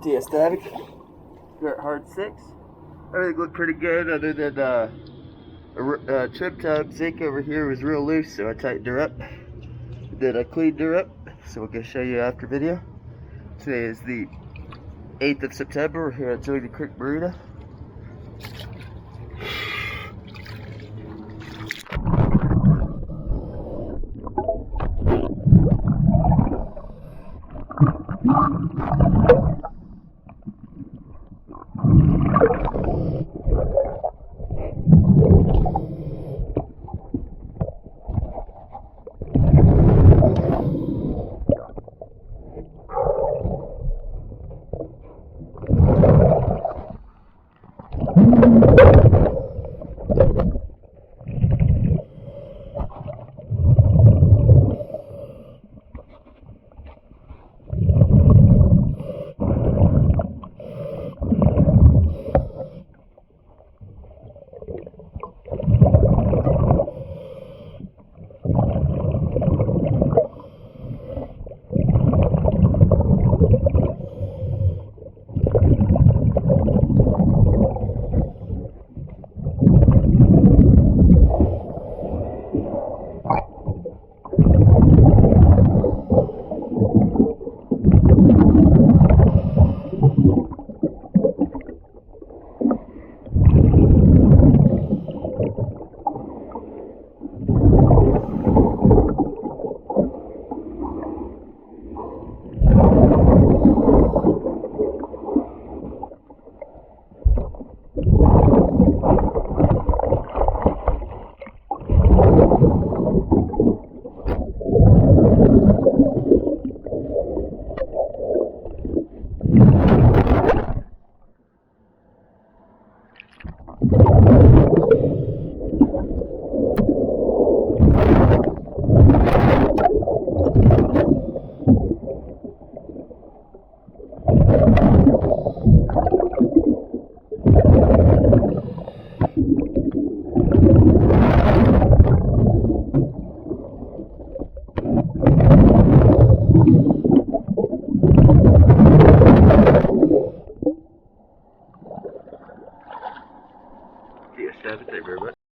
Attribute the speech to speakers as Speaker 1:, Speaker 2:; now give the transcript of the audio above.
Speaker 1: TS Static. Dirt Hard 6. Everything looked pretty good other than trim tab zinc over here was real loose, so I tightened her up. Then I cleaned her up, so we're going to show you after video. Today is the 8th of September. We're here at Joining Creek Marina.